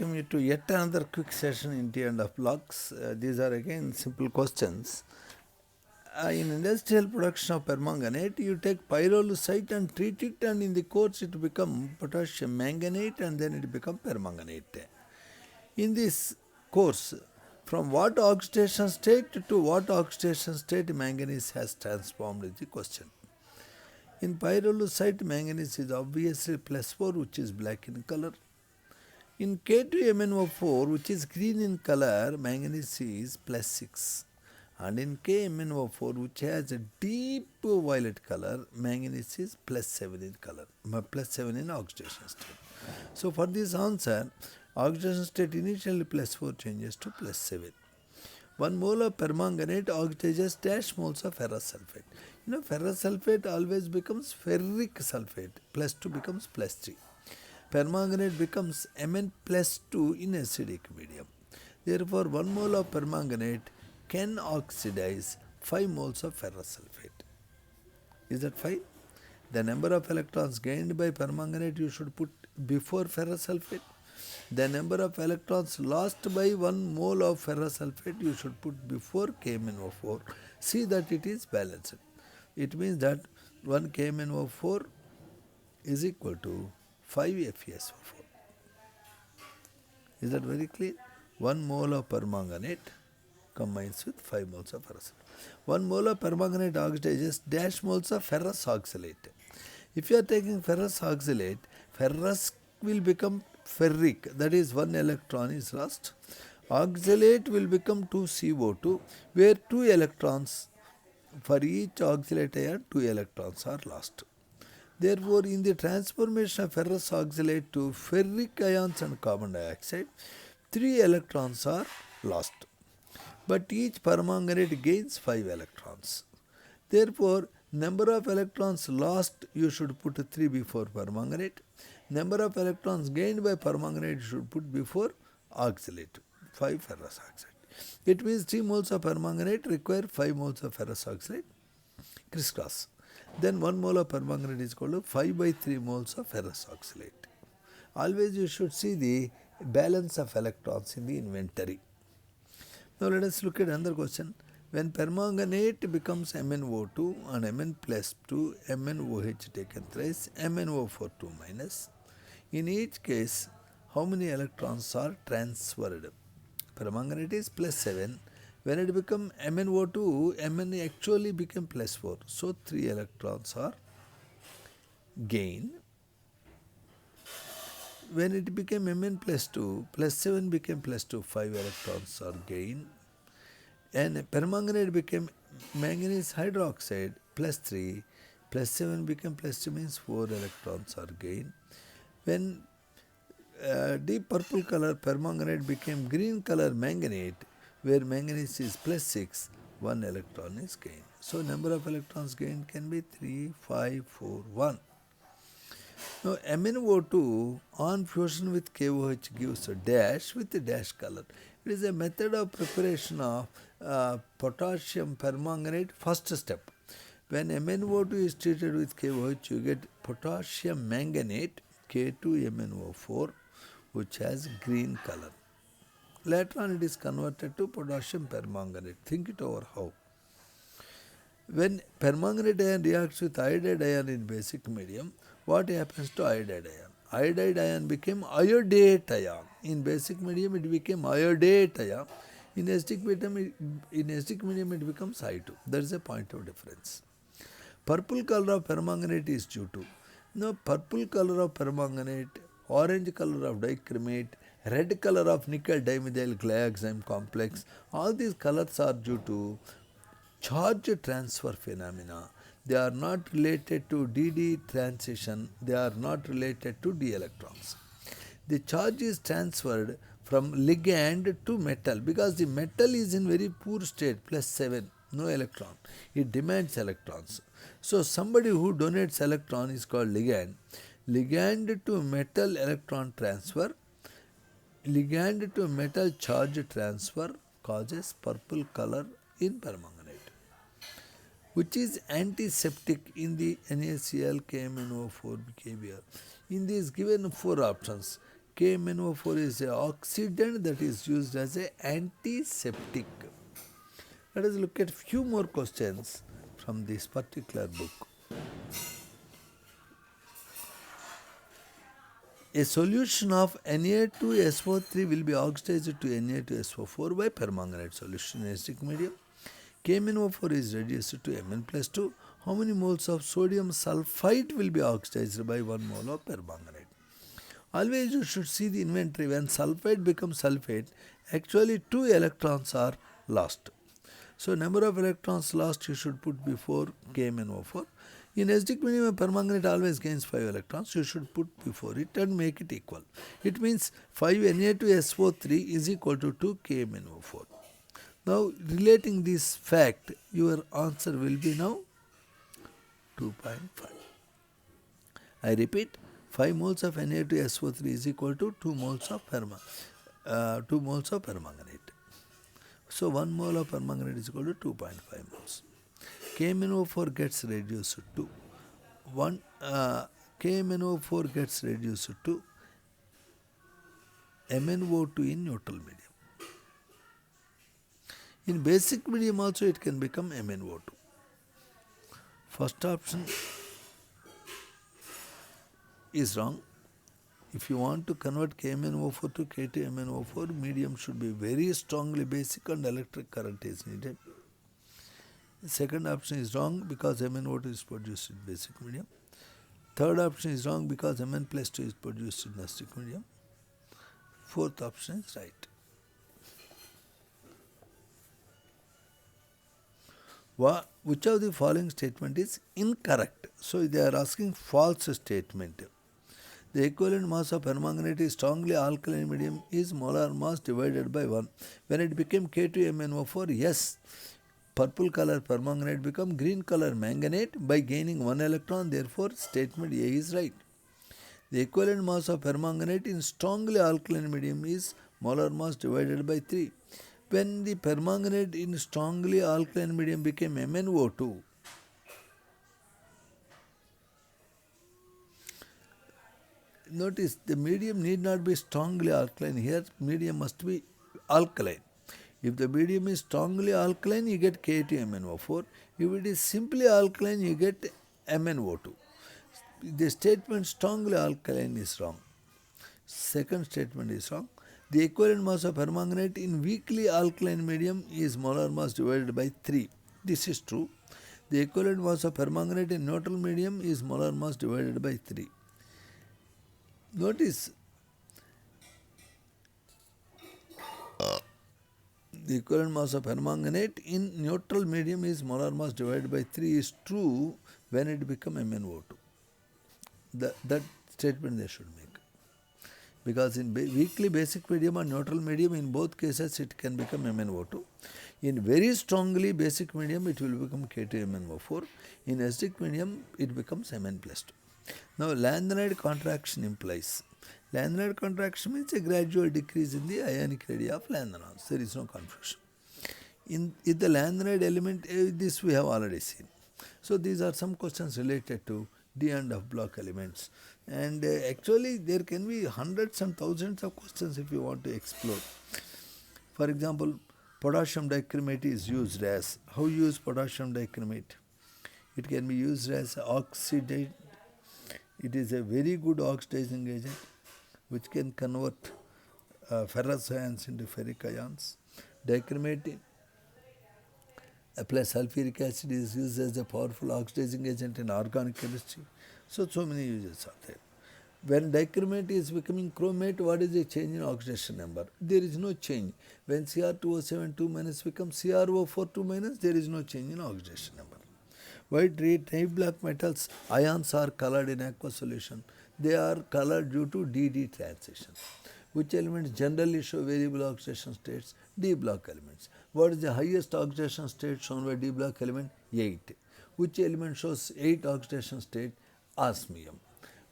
welcome you to yet another quick session in T&F blocks. These are again simple questions. In industrial production of permanganate, you take pyrolusite and treat it, and in the course it becomes potassium manganate and then it becomes permanganate. In this course, from what oxidation state to what oxidation state manganese has transformed is the question. In pyrolusite, manganese is obviously +4, which is black in color. In K2MnO4, which is green in color, manganese is +6. And in KMnO4, which has a deep violet color, manganese is +7 in color, +7 in oxidation state. So for this answer, oxidation state initially +4 changes to +7. 1 mole of permanganate oxidizes dash moles of ferrous sulfate. Ferrous sulfate always becomes ferric sulfate, +2 becomes +3. Permanganate becomes Mn+2 in acidic medium. Therefore, 1 mole of permanganate can oxidize 5 moles of ferrous sulfate. Is that 5? The number of electrons gained by permanganate you should put before ferrous sulfate. The number of electrons lost by 1 mole of ferrous sulfate you should put before KMnO4. See that it is balanced. It means that 1 KMnO4 is equal to 5 FeSO4. Is that very clear? 1 mole of permanganate combines with 5 moles of ferrous sulfate. 1 mole of permanganate oxidizes dash moles of ferrous oxalate. If you are taking ferrous oxalate, ferrous will become ferric, that is 1 electron is lost. Oxalate will become 2CO2, where 2 electrons, for each oxalate ion 2 electrons are lost. Therefore, in the transformation of ferrous oxalate to ferric ions and carbon dioxide, 3 electrons are lost. But each permanganate gains 5 electrons. Therefore, number of electrons lost you should put 3 before permanganate. Number of electrons gained by permanganate you should put before oxalate, 5 ferrous oxide. It means 3 moles of permanganate require 5 moles of ferrous oxalate, crisscross. Then 1 mole of permanganate is equal to 5 by 3 moles of ferrous oxalate. Always you should see the balance of electrons in the inventory. Now let us look at another question. When permanganate becomes MnO2 and Mn+2, MnOH taken thrice, MnO4 2 minus. In each case, how many electrons are transferred? Permanganate is +7. When it becomes MnO2, Mn actually became +4. So 3 electrons are gained. When it became Mn+2, +7 became +2, 5 electrons are gained. And permanganate became manganese hydroxide, +3, +7 became +2 means 4 electrons are gained. When deep purple color permanganate became green color manganate, where manganese is +6, 1 electron is gained. So number of electrons gained can be 3, 5, 4, 1. Now MnO2 on fusion with KOH gives a dash with a dash color. It is a method of preparation of potassium permanganate first step. When MnO2 is treated with KOH, you get potassium manganate K2MnO4, which has green color. Later on it is converted to potassium permanganate. Think it over how. When permanganate ion reacts with iodide ion in basic medium, what happens to iodide ion? Iodide ion became iodate ion. In basic medium it became iodate ion. In acidic medium it becomes I2. That is a point of difference. Purple color of permanganate is due to. Now purple color of permanganate, orange color of dichromate, red color of nickel dimethyl glyoxime complex, all these colors are due to charge transfer phenomena. They are not related to DD transition, they are not related to d electrons. The charge is transferred from ligand to metal because the metal is in very poor state, +7, no electron. It demands electrons. So somebody who donates electron is called ligand. Ligand to metal electron transfer, ligand to metal charge transfer causes purple color in permanganate, which is antiseptic in the NaCl KMnO4 behavior. In these given 4 options, KMnO4 is an oxidant that is used as an antiseptic. Let us look at few more questions from this particular book. A solution of Na2SO3 will be oxidized to Na2SO4 by permanganate solution in acidic medium. KMnO4 is reduced to Mn+2. How many moles of sodium sulfite will be oxidized by 1 mole of permanganate? Always you should see the inventory. When sulfite becomes sulfate, actually 2 electrons are lost. So number of electrons lost you should put before KMnO4. In acidic medium, permanganate always gains 5 electrons. You should put before it and make it equal. It means 5 Na2SO3 is equal to 2 KMnO4. Now relating this fact, your answer will be now 2.5. I repeat, 5 moles of Na2SO3 is equal to 2 moles of permanganate. So 1 mole of permanganate is equal to 2.5 moles. KMnO4 gets reduced to KMnO4 gets reduced to MnO2 in neutral medium. In basic medium also it can become MnO2. First option is wrong. If you want to convert KMnO4 to K2MnO4, medium should be very strongly basic and electric current is needed. Second option is wrong because MnO2 is produced in basic medium. Third option is wrong because Mn+2 is produced in acidic medium. Fourth option is right. Which of the following statement is incorrect? So they are asking false statement. The equivalent mass of permanganate is strongly alkaline medium is molar mass divided by 1. When it became K2MnO4, yes, purple color permanganate become green color manganate by gaining 1 electron. Therefore, statement A is right. The equivalent mass of permanganate in strongly alkaline medium is molar mass divided by 3. When the permanganate in strongly alkaline medium became MnO2, notice the medium need not be strongly alkaline. Here medium must be alkaline. If the medium is strongly alkaline, you get K2MnO4. If it is simply alkaline, you get MnO2. The statement strongly alkaline is wrong. Second statement is wrong. The equivalent mass of permanganate in weakly alkaline medium is molar mass divided by 3. This is true. The equivalent mass of permanganate in neutral medium is molar mass divided by 3. Notice the equivalent mass of permanganate in neutral medium is molar mass divided by 3 is true when it becomes MnO2. That statement they should make. Because in weakly basic medium or neutral medium, in both cases it can become MnO2. In very strongly basic medium, it will become K2MnO4. In acidic medium, it becomes Mn+2. Now, lanthanide contraction implies. Lanthanide contraction means a gradual decrease in the ionic radii of lanthanons. There is no confusion. In the lanthanide element, this we have already seen. So, these are some questions related to D and F block elements. And actually, there can be hundreds and thousands of questions if you want to explore. For example, potassium dichromate is used as, how you use potassium dichromate? It can be used as oxidate. It is a very good oxidizing agent which can convert ferrous ions into ferric ions. Dichromate plus sulfuric acid is used as a powerful oxidizing agent in organic chemistry. So many uses are there. When dichromate is becoming chromate, what is the change in oxidation number? There is no change. When Cr2O7 2 minus becomes CrO4 2 minus, there is no change in oxidation number. Why tri-black metals ions are colored in aqueous solution? They are colored due to DD transition. Which elements generally show variable oxidation states? D block elements. What is the highest oxidation state shown by D block element? 8. Which element shows 8 oxidation state? Osmium.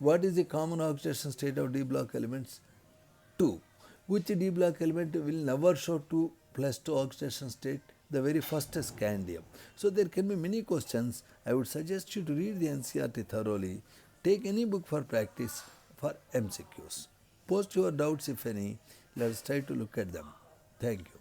What is the common oxidation state of D block elements? 2. Which D block element will never show 2+2 oxidation state? The very first is scandium. So there can be many questions. I would suggest you to read the NCERT thoroughly. Take any book for practice for MCQs. Post your doubts if any. Let us try to look at them. Thank you.